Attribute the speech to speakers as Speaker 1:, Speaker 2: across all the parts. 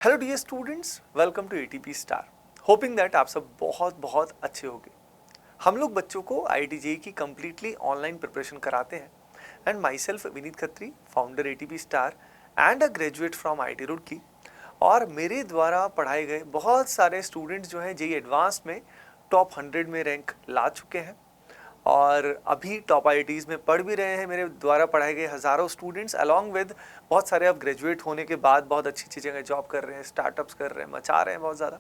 Speaker 1: Hello dear students, welcome to ATP star. Hoping that आप सब बहुत बहुत अच्छे होंगे। हम लोग बच्चों को आईआईटी जेईई की कम्प्लीटली ऑनलाइन प्रिपरेशन कराते हैं and my self Vineet Khatri, founder ATP star and a graduate from IIT Roorkee. और मेरे द्वारा पढ़ाए गए बहुत सारे स्टूडेंट्स जो हैं जेईई एडवांस में टॉप 100 में रैंक ला चुके हैं और अभी टॉप आईआईटीज़ में पढ़ भी रहे हैं। मेरे द्वारा पढ़ाए गए हज़ारों स्टूडेंट्स अलॉन्ग विद बहुत सारे अब ग्रेजुएट होने के बाद बहुत अच्छी अच्छी जगह जॉब कर रहे हैं, स्टार्टअप्स कर रहे हैं, मचा रहे हैं बहुत ज़्यादा।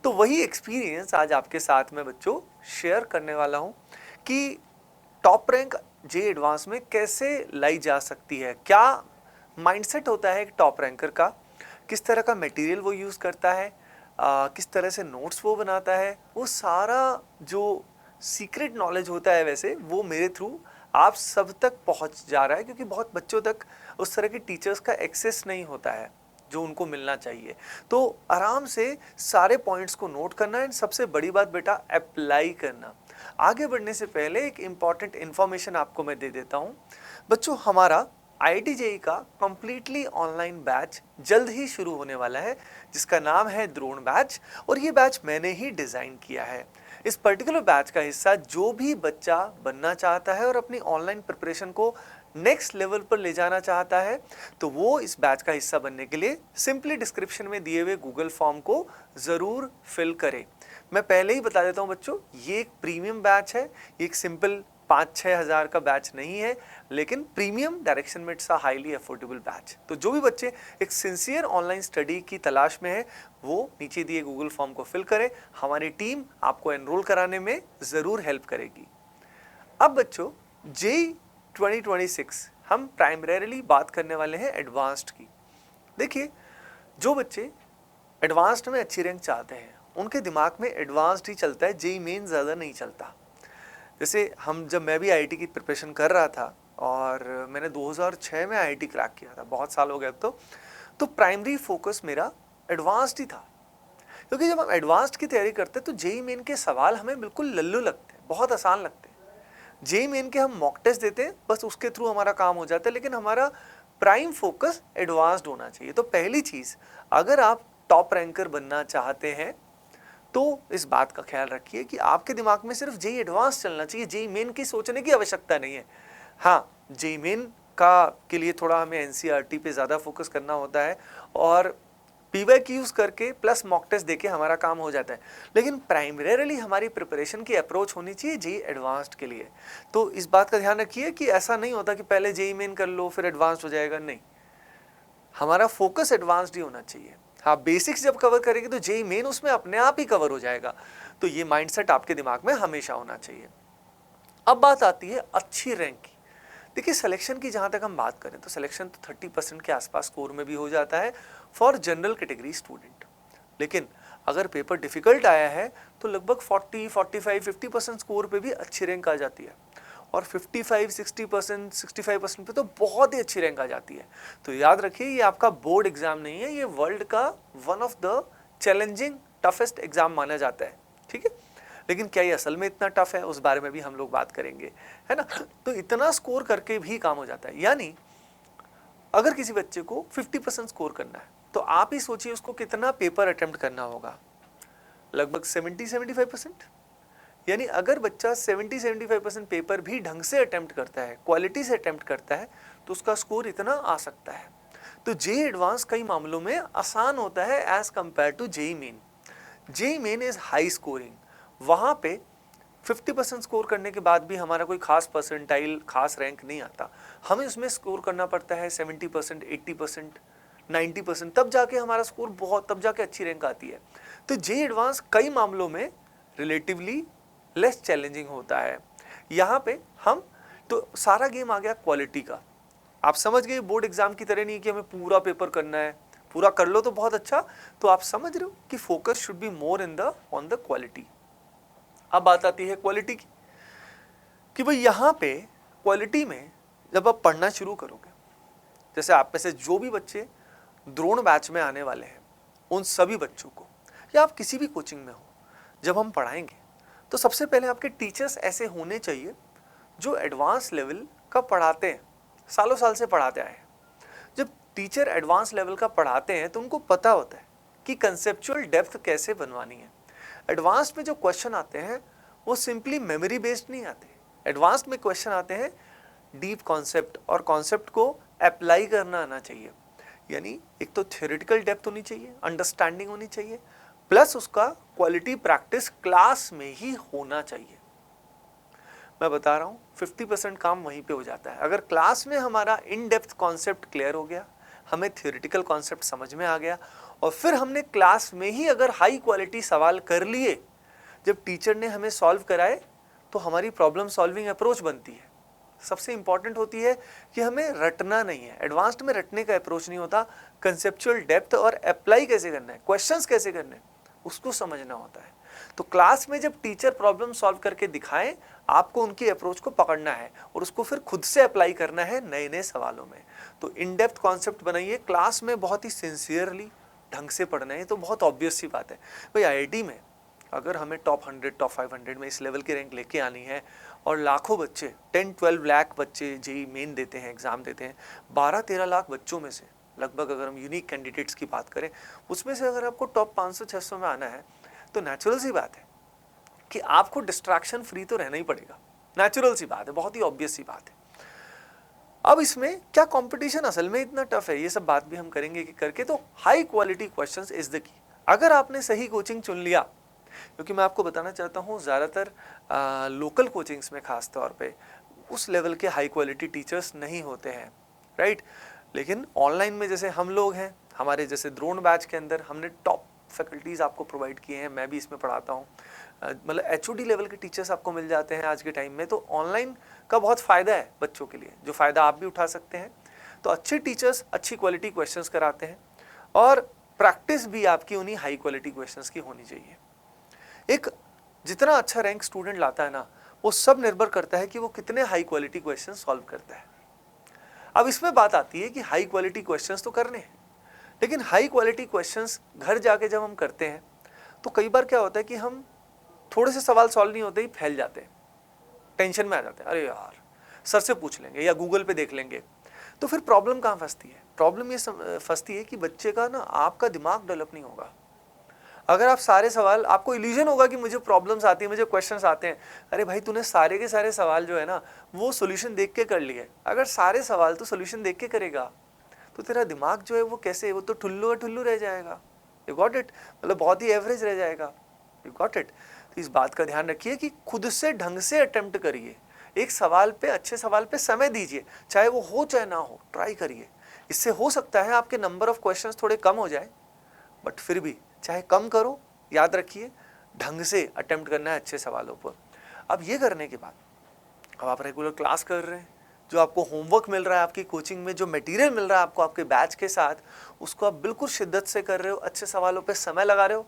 Speaker 1: तो वही एक्सपीरियंस आज आपके साथ में बच्चों शेयर करने वाला हूँ कि टॉप रैंक जेईई एडवांस में कैसे लाई जा सकती है, क्या माइंडसेट होता है एक टॉप रैंकर का, किस तरह का मटेरियल वो यूज़ करता है, किस तरह से नोट्स वो बनाता है, वो सारा जो सीक्रेट नॉलेज होता है वैसे वो मेरे थ्रू आप सब तक पहुंच जा रहा है, क्योंकि बहुत बच्चों तक उस तरह के टीचर्स का एक्सेस नहीं होता है जो उनको मिलना चाहिए। तो आराम से सारे पॉइंट्स को नोट करना है, सबसे बड़ी बात बेटा अप्लाई करना। आगे बढ़ने से पहले एक इम्पॉर्टेंट इन्फॉर्मेशन आपको मैं दे देता हूँ बच्चों। हमारा आईआईटी जेईई का कम्प्लीटली ऑनलाइन बैच जल्द ही शुरू होने वाला है, जिसका नाम है द्रोण बैच, और ये बैच मैंने ही डिज़ाइन किया है। इस पर्टिकुलर बैच का हिस्सा जो भी बच्चा बनना चाहता है और अपनी ऑनलाइन प्रिपरेशन को नेक्स्ट लेवल पर ले जाना चाहता है, तो वो इस बैच का हिस्सा बनने के लिए सिंपली डिस्क्रिप्शन में दिए हुए गूगल फॉर्म को ज़रूर फिल करें। मैं पहले ही बता देता हूँ बच्चों, ये एक प्रीमियम बैच है, ये एक सिंपल 5-6 हज़ार का बैच नहीं है, लेकिन प्रीमियम डायरेक्शन में it's a highly affordable batch. तो जो भी बच्चे एक सिंसियर ऑनलाइन स्टडी की तलाश में है वो नीचे दिए गूगल फॉर्म को फिल करें, हमारी टीम आपको एनरोल कराने में ज़रूर हेल्प करेगी। अब बच्चों जेईई 2026 हम प्राइमरीली बात करने वाले हैं एडवांस्ड की। देखिए, जो बच्चे एडवांस्ड में अच्छी रैंक चाहते हैं उनके दिमाग में एडवांस्ड ही चलता है, जेईई मेन ज़्यादा नहीं चलता। जैसे जब मैं भी आईआईटी की प्रिपरेशन कर रहा था और मैंने 2006 में आईआईटी क्रैक किया था, बहुत साल हो गए अब तो प्राइमरी फोकस मेरा एडवांस्ड ही था, क्योंकि जब हम एडवांस्ड की तैयारी करते हैं तो जेईई मेन के सवाल हमें बिल्कुल लल्लू लगते हैं, बहुत आसान लगते हैं। जेईई मेन के हम मॉक टेस्ट देते हैं, बस उसके थ्रू हमारा काम हो जाता है, लेकिन हमारा प्राइम फोकस एडवांस्ड होना चाहिए। तो पहली चीज़, अगर आप टॉप रैंकर बनना चाहते हैं तो इस बात का ख्याल रखिए कि आपके दिमाग में सिर्फ जेईई एडवांस चलना चाहिए, जेईई मेन की सोचने की आवश्यकता नहीं है। हाँ, जेईई मेन का के लिए थोड़ा हमें एनसीईआरटी पे ज़्यादा फोकस करना होता है और पीवाईक्यूज करके प्लस मॉक टेस्ट देके हमारा काम हो जाता है, लेकिन प्राइमरीली हमारी प्रिपरेशन की अप्रोच होनी चाहिए जेईई एडवांस्ड के लिए। तो इस बात का ध्यान रखिए कि ऐसा नहीं होता कि पहले जेईई मेन कर लो फिर एडवांस्ड हो जाएगा, नहीं, हमारा फोकस एडवांस्ड ही होना चाहिए। हाँ, बेसिक्स जब कवर करेंगे तो जेईई मेन उसमें अपने आप ही कवर हो जाएगा। तो ये माइंडसेट आपके दिमाग में हमेशा होना चाहिए। अब बात आती है अच्छी रैंक की। देखिए, सिलेक्शन की जहाँ तक हम बात करें तो सिलेक्शन तो 30% के आसपास स्कोर में भी हो जाता है फॉर जनरल कैटेगरी स्टूडेंट, लेकिन अगर पेपर डिफिकल्ट आया है तो लगभग 40, 45, 50% स्कोर पे भी अच्छी रैंक आ जाती है, और 55, 60%, 65% पे तो बहुत ही अच्छी रैंक आ जाती है। तो याद रखिए, ये आपका बोर्ड एग्जाम नहीं है, ये वर्ल्ड का one of the challenging toughest exam माना जाता है, ठीक है। लेकिन क्या ये असल में इतना टफ है, उस बारे में भी हम लोग बात करेंगे, है ना। तो इतना स्कोर करके भी काम हो जाता है। यानी अगर किसी बच्चे को 50% स्कोर करना है तो आप ही सोचिए उसको कितना पेपर अटेम्प्ट करना होगा, लगभग 70-75%। यानी अगर बच्चा 70-75% पेपर भी ढंग से अटेम्प्ट करता है, क्वालिटी से अटेम्प्ट करता है, तो उसका स्कोर इतना आ सकता है। तो जेईई एडवांस कई मामलों में आसान होता है as compared to JEE Main. JEE Main is high scoring, वहाँ पे 50% स्कोर करने के बाद भी हमारा कोई खास परसेंटाइल, खास रैंक नहीं आता। हमें उसमें स्कोर करना पड़ता है 70%, 80%, 90%, तब जाके हमारा स्कोर तब जाके अच्छी रैंक आती है। तो जेईई एडवांस कई मामलों में रिलेटिवली लेस चैलेंजिंग होता है। यहाँ पे हम तो सारा गेम आ गया क्वालिटी का। आप समझ गए, बोर्ड एग्जाम की तरह नहीं कि हमें पूरा पेपर करना है, पूरा कर लो तो बहुत अच्छा। तो आप समझ रहे हो कि focus should be more on the quality. अब बात आती है क्वालिटी की कि भाई यहाँ पे क्वालिटी में जब आप पढ़ना शुरू करोगे, जैसे आप में से जो भी बच्चे द्रोण बैच में आने वाले हैं उन सभी बच्चों को, या आप किसी भी कोचिंग में हो, जब हम पढ़ाएंगे तो सबसे पहले आपके टीचर्स ऐसे होने चाहिए जो एडवांस लेवल का पढ़ाते हैं, सालों साल से पढ़ाते आए हैं। जब टीचर एडवांस लेवल का पढ़ाते हैं तो उनको पता होता है कि कंसेप्चुअल डेप्थ कैसे बनवानी है। एडवांस्ड में जो क्वेश्चन आते हैं वो सिंपली मेमोरी बेस्ड नहीं आते। एडवांस्ड में क्वेश्चन आते हैं डीप कॉन्सेप्ट, और कॉन्सेप्ट को अप्लाई करना आना चाहिए। यानी एक तो थ्योरेटिकल डेप्थ होनी चाहिए, अंडरस्टैंडिंग होनी चाहिए, प्लस उसका क्वालिटी प्रैक्टिस क्लास में ही होना चाहिए। मैं बता रहा हूँ 50% काम वहीं पे हो जाता है। अगर क्लास में हमारा इन डेप्थ कॉन्सेप्ट क्लियर हो गया, हमें थ्योरेटिकल कॉन्सेप्ट समझ में आ गया, और फिर हमने क्लास में ही अगर हाई क्वालिटी सवाल कर लिए, जब टीचर ने हमें सॉल्व कराए, तो हमारी प्रॉब्लम सॉल्विंग अप्रोच बनती है। सबसे इंपॉर्टेंट होती है कि हमें रटना नहीं है। एडवांस्ड में रटने का अप्रोच नहीं होता, कंसेप्चुअल डेप्थ और अप्लाई कैसे करना है, क्वेश्चंस कैसे करने हैं, उसको समझना होता है। तो क्लास में जब टीचर प्रॉब्लम सॉल्व करके दिखाएं, आपको उनकी अप्रोच को पकड़ना है और उसको फिर खुद से अप्लाई करना है नए नए सवालों में। तो इन डेप्थ कॉन्सेप्ट बनाइए, क्लास में बहुत ही सिंसियरली ढंग से पढ़ना है। तो बहुत ऑब्वियस सी बात है भाई, आईआईटी में अगर हमें टॉप 100 टॉप 500 में इस लेवल की रैंक लेके आनी है, और लाखों बच्चे 10-12 लाख बच्चे जेई मेन देते हैं, एग्जाम देते हैं, 12-13 लाख बच्चों में से लगभग अगर हम यूनिक कैंडिडेट्स की बात करें, उसमें से अगर आपको टॉप 500-600 में आना है, तो नेचुरल सी बात है कि आपको डिस्ट्रैक्शन फ्री तो रहना ही पड़ेगा। नेचुरल सी बात है, बहुत ही ऑब्वियस सी बात है। अब इसमें क्या कंपटीशन असल में इतना टफ है, ये सब बात भी हम करेंगे कि करके। तो high quality questions is the key. अगर आपने सही कोचिंग चुन लिया, क्योंकि मैं आपको बताना चाहता हूँ ज़्यादातर लोकल कोचिंग्स में खास तौर पे उस लेवल के हाई क्वालिटी टीचर्स नहीं होते हैं, राइट। लेकिन ऑनलाइन में जैसे हम लोग हैं, हमारे जैसे द्रोण बैच के अंदर हमने टॉप फैकल्टीज़ आपको प्रोवाइड किए हैं, मैं भी इसमें पढ़ाता हूँ। मतलब एचओडी लेवल के टीचर्स आपको मिल जाते हैं आज के टाइम में। तो ऑनलाइन का बहुत फ़ायदा है बच्चों के लिए, जो फ़ायदा आप भी उठा सकते हैं। तो अच्छे टीचर्स अच्छी क्वालिटी क्वेश्चंस कराते हैं, और प्रैक्टिस भी आपकी उन्हीं हाई क्वालिटी क्वेश्चंस की होनी चाहिए। एक जितना अच्छा रैंक स्टूडेंट लाता है ना, वो सब निर्भर करता है कि वो कितने हाई क्वालिटी क्वेश्चन सॉल्व करता है। अब इसमें बात आती है कि हाई क्वालिटी क्वेश्चंस तो करने हैं, लेकिन हाई क्वालिटी क्वेश्चंस घर जाके जब हम करते हैं, तो कई बार क्या होता है कि हम थोड़े से सवाल सॉल्व नहीं होते ही फैल जाते हैं, टेंशन में आ जाते हैं, अरे यार सर से पूछ लेंगे या गूगल पे देख लेंगे। तो फिर प्रॉब्लम कहाँ फंसती है? प्रॉब्लम ये फंसती है कि बच्चे का ना आपका दिमाग डेवलप नहीं होगा। अगर आप सारे सवाल, आपको इल्यूजन होगा कि मुझे प्रॉब्लम्स आती हैं, मुझे क्वेश्चंस आते हैं। अरे भाई, तूने सारे के सारे सवाल जो है ना वो सॉल्यूशन देख के कर लिए। अगर सारे सवाल तो सॉल्यूशन देख के करेगा, तो तेरा दिमाग जो है वो कैसे, वो तो ठुल्लू ठुल्लू रह जाएगा। You got it? मतलब बहुत ही एवरेज रह जाएगा। You got it? तो इस बात का ध्यान रखिए कि खुद से ढंग से अटेम्प्ट करिए। एक सवाल पे, अच्छे सवाल पे समय दीजिए, चाहे वो हो चाहे ना हो, ट्राई करिए। इससे हो सकता है आपके नंबर ऑफ क्वेश्चंस थोड़े कम हो जाए, बट फिर भी चाहे कम करो, याद रखिए ढंग से अटेम्प्ट करना है अच्छे सवालों पर। अब ये करने के बाद, अब आप रेगुलर क्लास कर रहे हैं, जो आपको होमवर्क मिल रहा है आपकी कोचिंग में, जो मटेरियल मिल रहा है आपको आपके बैच के साथ, उसको आप बिल्कुल शिद्दत से कर रहे हो, अच्छे सवालों पे समय लगा रहे हो।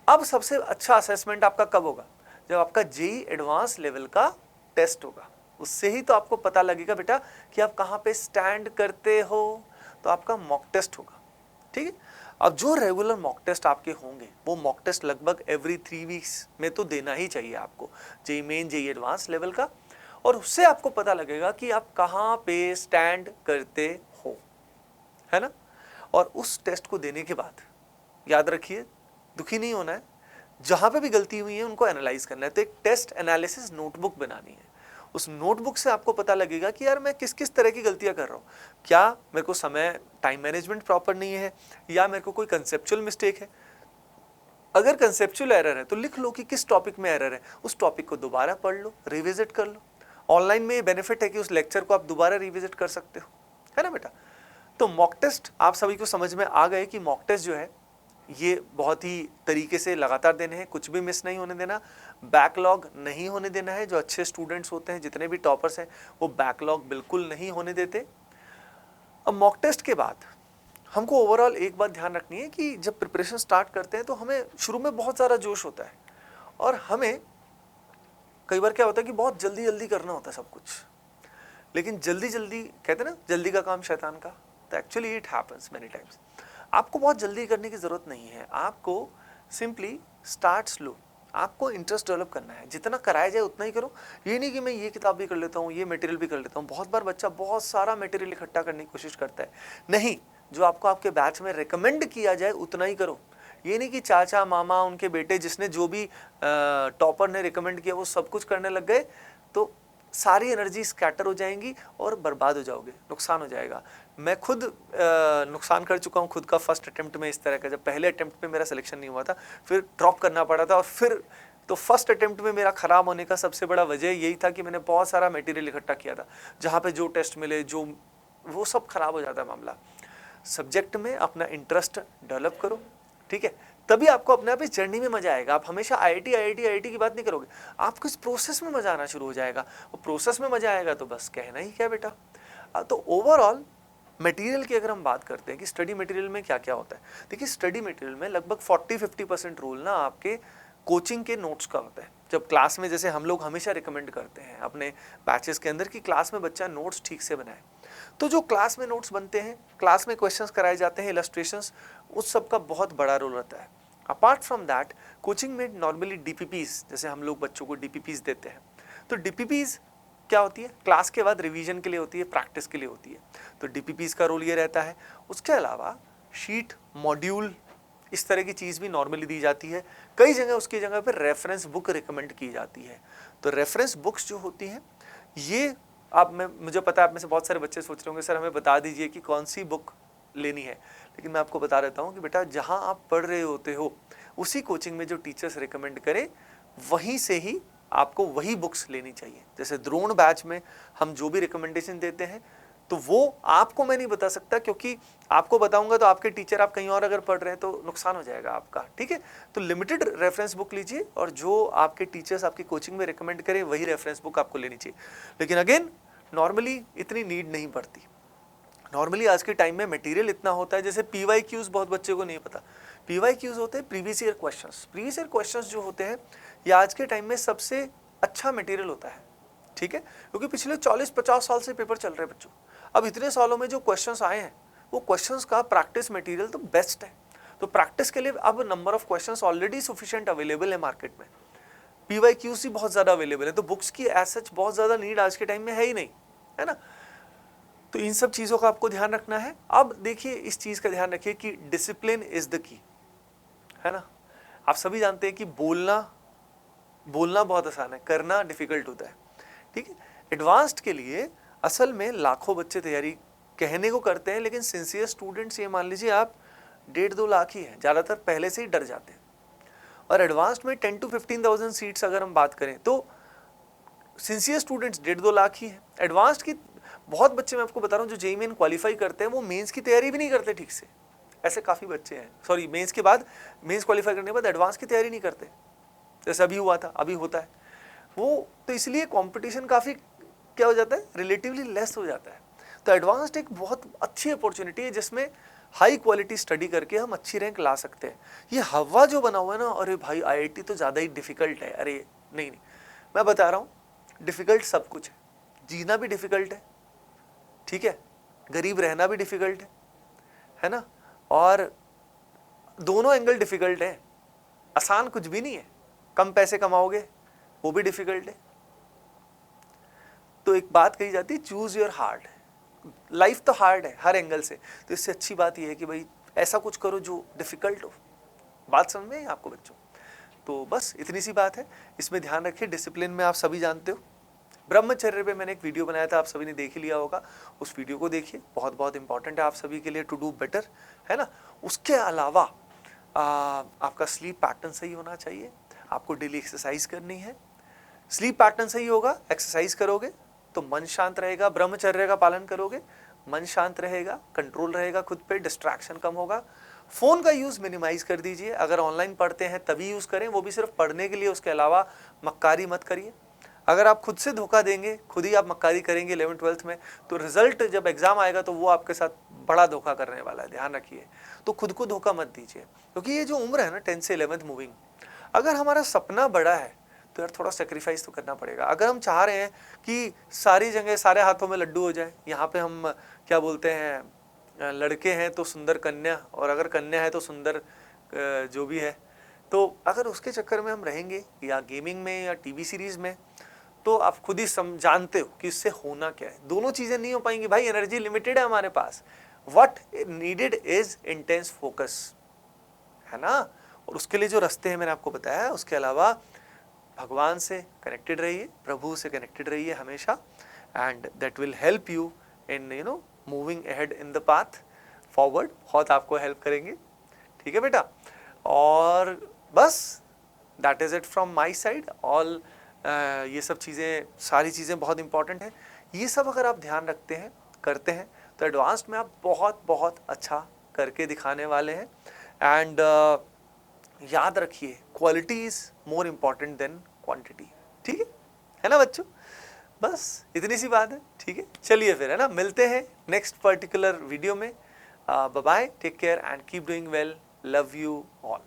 Speaker 1: अब सबसे अच्छा असेसमेंट आपका कब होगा? जब आपका जेईई एडवांस लेवल का टेस्ट होगा। उससे ही तो आपको पता लगेगा बेटा कि आप कहाँ पे स्टैंड करते हो। तो आपका मॉक टेस्ट होगा, ठीक है। अब जो रेगुलर मॉक टेस्ट आपके होंगे, वो मॉक टेस्ट लगभग एवरी 3 वीक्स में तो देना ही चाहिए आपको, JEE Main, JEE advance level का। और उससे आपको पता लगेगा कि आप कहाँ पे स्टैंड करते हो, है ना। और उस टेस्ट को देने के बाद याद रखिए, दुखी नहीं होना है, जहाँ पे भी गलती हुई है उनको एनालाइज करना है। तो एक टेस्ट एनालिसिस नोटबुक बनानी है। उस नोटबुक से आपको पता लगेगा कि यार मैं किस किस तरह की गलतियां कर रहा हूँ। क्या मेरे को समय, टाइम मैनेजमेंट प्रॉपर नहीं है, या मेरे को कोई कंसेप्चुअल मिस्टेक है। अगर कंसेप्चुअल एरर है तो लिख लो कि किस टॉपिक में एरर है, उस टॉपिक को दोबारा पढ़ लो, रिविजिट कर लो। ऑनलाइन में ये बेनिफिट है कि उस लेक्चर को आप दोबारा रिविजिट कर सकते हो, है ना बेटा। तो मॉक टेस्ट आप सभी को समझ में आ गए कि मॉक टेस्ट जो है ये बहुत ही तरीके से लगातार देने हैं, कुछ भी मिस नहीं होने देना, बैकलॉग नहीं होने देना है। जो अच्छे स्टूडेंट्स होते हैं, जितने भी टॉपर्स हैं, वो बैकलॉग बिल्कुल नहीं होने देते। अब मॉक टेस्ट के बाद हमको ओवरऑल एक बात ध्यान रखनी है कि जब प्रिपरेशन स्टार्ट करते हैं तो हमें शुरू में बहुत ज़्यादा जोश होता है, और हमें कई बार क्या होता है कि बहुत जल्दी जल्दी करना होता है सब कुछ। लेकिन जल्दी जल्दी, कहते हैं ना जल्दी का काम शैतान का, तो actually it happens many times. आपको बहुत जल्दी करने की ज़रूरत नहीं है, आपको सिंपली स्टार्ट स्लो। आपको इंटरेस्ट डेवलप करना है, जितना कराया जाए उतना ही करो। ये नहीं कि मैं ये किताब भी कर लेता हूँ, ये मटेरियल भी कर लेता हूँ। बहुत बार बच्चा बहुत सारा मटेरियल इकट्ठा करने की कोशिश करता है। नहीं, जो आपको आपके बैच में रिकमेंड किया जाए उतना ही करो। ये नहीं कि चाचा मामा उनके बेटे जिसने जो भी टॉपर ने रिकमेंड किया वो सब कुछ करने लग गए तो सारी एनर्जी स्कैटर हो जाएंगी और बर्बाद हो जाओगे, नुकसान हो जाएगा। मैं खुद नुकसान कर चुका हूँ खुद का फर्स्ट अटेम्प्ट में इस तरह का। जब पहले अटेम्प्ट में मेरा सिलेक्शन नहीं हुआ था, फिर ड्रॉप करना पड़ा था, और फिर तो फर्स्ट अटेम्प्ट में मेरा खराब होने का सबसे बड़ा वजह यही था कि मैंने बहुत सारा मटेरियल इकट्ठा किया था, जहाँ पे जो टेस्ट मिले जो वो सब खराब हो जाता है मामला। सब्जेक्ट में अपना इंटरेस्ट डेवलप करो, ठीक है, तभी आपको अपने आप इस जर्नी में मजा आएगा। आप हमेशा आईआईटी की बात नहीं करोगे, आपको इस प्रोसेस में मजा आना शुरू हो जाएगा। और प्रोसेस में मजा आएगा तो बस कहना ही क्या बेटा। तो ओवरऑल मटेरियल की अगर हम बात करते हैं कि स्टडी मटेरियल में क्या क्या होता है, देखिए स्टडी मटेरियल में लगभग 40-50% रोल ना आपके कोचिंग के नोट्स का होता है। जब क्लास में, जैसे हम लोग हमेशा रिकमेंड करते हैं अपने बैचेस के अंदर कि क्लास में बच्चा नोट्स ठीक से बनाए, तो जो क्लास में नोट्स बनते हैं, क्लास में क्वेश्चंस कराए जाते हैं, इलस्ट्रेशंस, उस सब का बहुत बड़ा रोल रहता है। अपार्ट फ्रॉम दैट कोचिंग में नॉर्मली डीपीपीज, जैसे हम लोग बच्चों को डीपीपीज देते हैं, तो डीपीपीज क्या होती है, क्लास के बाद रिवीजन के लिए होती है, प्रैक्टिस के लिए होती है। तो डीपीपीज का रोल ये रहता है। उसके अलावा शीट, मॉड्यूल, इस तरह की चीज़ भी नॉर्मली दी जाती है। कई जगह उसकी जगह पर रेफरेंस बुक रिकमेंड की जाती है। तो रेफरेंस बुक्स जो होती हैं, ये मुझे पता है आप में से बहुत सारे बच्चे सोच रहे होंगे सर हमें बता दीजिए कि कौन सी बुक लेनी है, लेकिन मैं आपको बता देता हूँ कि बेटा जहाँ आप पढ़ रहे होते हो उसी कोचिंग में जो टीचर्स रिकमेंड करें वहीं से ही आपको वही बुक्स लेनी चाहिए। जैसे द्रोण बैच में हम जो भी रिकमेंडेशन देते हैं तो वो आपको मैं नहीं बता सकता, क्योंकि आपको बताऊंगा तो आपके टीचर आप कहीं और अगर पढ़ रहे हैं तो नुकसान हो जाएगा आपका, ठीक है। तो लिमिटेड रेफरेंस बुक लीजिए और जो आपके टीचर्स आपकी कोचिंग में रिकमेंड करें वही रेफरेंस बुक आपको लेनी चाहिए। लेकिन अगेन नॉर्मली इतनी नीड नहीं पड़ती। नॉर्मली आज के टाइम में मटेरियल इतना होता है, जैसे PYQs बहुत बच्चे को नहीं पता। PYQs होते हैं previous year questions. Previous year questions जो होते हैं ये आज के टाइम में सबसे अच्छा मटेरियल होता है, ठीक है, क्योंकि पिछले 40-50 साल से पेपर चल रहे हैं बच्चों। अब इतने सालों में जो क्वेश्चंस आए हैं वो क्वेश्चंस का प्रैक्टिस मटेरियल तो बेस्ट है। तो प्रैक्टिस के लिए अब number of questions already sufficient available है मार्केट में, PYQs ही बहुत ज़्यादा अवेलेबल है, तो बुक्स की एज सच बहुत ज़्यादा नीड आज के टाइम में है ही नहीं, है ना। तो इन सब चीज़ों का आपको ध्यान रखना है। अब देखिए इस चीज़ का ध्यान रखिए कि डिसिप्लिन इज द की, है ना। आप सभी जानते हैं कि बोलना बहुत आसान है, करना डिफिकल्ट होता है, ठीक है। एडवांस्ड के लिए असल में लाखों बच्चे तैयारी कहने को करते हैं, लेकिन सिंसियर स्टूडेंट्स ये मान लीजिए आप 1.5-2 लाख ही हैं, ज़्यादातर पहले से ही डर जाते हैं। और एडवांस्ड में 10-15,000 सीट्स अगर हम बात करें तो सिंसियर स्टूडेंट्स 1.5-2 लाख ही हैं। एडवांस्ड की बहुत बच्चे मैं आपको बता रहा हूँ जो जेईई मेन क्वालिफाई करते हैं वो मेंस की तैयारी भी नहीं करते ठीक से, ऐसे काफ़ी बच्चे हैं। सॉरी, मेंस के बाद, मेंस क्वालिफाई करने के बाद एडवांस की तैयारी नहीं करते, जैसे अभी हुआ था, अभी होता है वो। तो इसलिए कंपटीशन काफ़ी क्या हो जाता है, रिलेटिवली लेस हो जाता है। तो एडवांस्ड एक बहुत अच्छी अपॉर्चुनिटी है जिसमें हाई क्वालिटी स्टडी करके हम अच्छी रैंक ला सकते हैं। ये हवा जो बना हुआ है ना, अरे भाई आईआईटी तो ज़्यादा ही डिफिकल्ट है, अरे नहीं, मैं बता रहा हूँ डिफिकल्ट सब कुछ है। जीना भी डिफिकल्ट है, ठीक है, गरीब रहना भी डिफिकल्ट है ना, और दोनों एंगल डिफिकल्ट है। आसान कुछ भी नहीं है, कम पैसे कमाओगे वो भी डिफिकल्ट है। तो एक बात कही जाती है चूज योर हार्ड, लाइफ तो हार्ड है हर एंगल से, तो इससे अच्छी बात यह है कि भाई ऐसा कुछ करो जो डिफिकल्ट हो। बात समझ में आपको बच्चों? तो बस इतनी सी बात है, इसमें ध्यान रखिए। डिसिप्लिन में आप सभी जानते हो, ब्रह्मचर्य पे मैंने एक वीडियो बनाया था, आप सभी ने देख ही लिया होगा, उस वीडियो को देखिए, बहुत बहुत इंपॉर्टेंट है आप सभी के लिए टू डू बेटर, है ना। उसके अलावा आपका स्लीप पैटर्न सही होना चाहिए, आपको डेली एक्सरसाइज करनी है। स्लीप पैटर्न सही होगा, एक्सरसाइज करोगे तो मन शांत रहेगा, ब्रह्मचर्य का पालन करोगे, मन शांत रहेगा, कंट्रोल रहेगा खुद पे, डिस्ट्रैक्शन कम होगा। फ़ोन का यूज़ मिनिमाइज कर दीजिए, अगर ऑनलाइन पढ़ते हैं तभी यूज़ करें, वो भी सिर्फ पढ़ने के लिए, उसके अलावा मक्कारी मत करिए। अगर आप खुद से धोखा देंगे, खुद ही आप मक्कारी करेंगे 11th-12th में, तो रिजल्ट जब एग्जाम आएगा तो वो आपके साथ बड़ा धोखा करने वाला है, ध्यान रखिए। तो खुद को धोखा मत दीजिए, क्योंकि ये जो उम्र है ना 10 से 11th मूविंग, अगर हमारा सपना बड़ा है तो यार थोड़ा सेक्रीफाइस तो करना पड़ेगा। अगर हम चाह रहे हैं कि सारी जगह सारे हाथों में लड्डू हो जाए, यहाँ पे हम क्या बोलते हैं, लड़के हैं तो सुंदर कन्या, और अगर कन्या है तो सुंदर जो भी है, तो अगर उसके चक्कर में हम रहेंगे या गेमिंग में या टीवी सीरीज़ में, तो आप खुद ही जानते हो कि इससे होना क्या है। दोनों चीज़ें नहीं हो पाएंगी भाई, एनर्जी लिमिटेड है हमारे पास। What needed is intense focus, है ना। और उसके लिए जो रास्ते हैं मैंने आपको बताया है, उसके अलावा भगवान से कनेक्टेड रहिए, प्रभु से कनेक्टेड रहिए हमेशा, and that will help you in moving ahead in the path forward, बहुत आपको हेल्प करेंगे। ठीक है बेटा, और बस that is it from my side. All ये सब चीज़ें, सारी चीज़ें बहुत इंपॉर्टेंट हैं। ये सब अगर आप ध्यान रखते हैं, करते हैं, तो एडवांस्ड में आप बहुत बहुत अच्छा करके दिखाने वाले हैं। एंड याद रखिए, quality is more important than quantity. ठीक है ना बच्चों, बस इतनी सी बात है। ठीक है, चलिए फिर, है ना, मिलते हैं नेक्स्ट पर्टिकुलर वीडियो में। Bye bye, take care and keep doing well, love you all.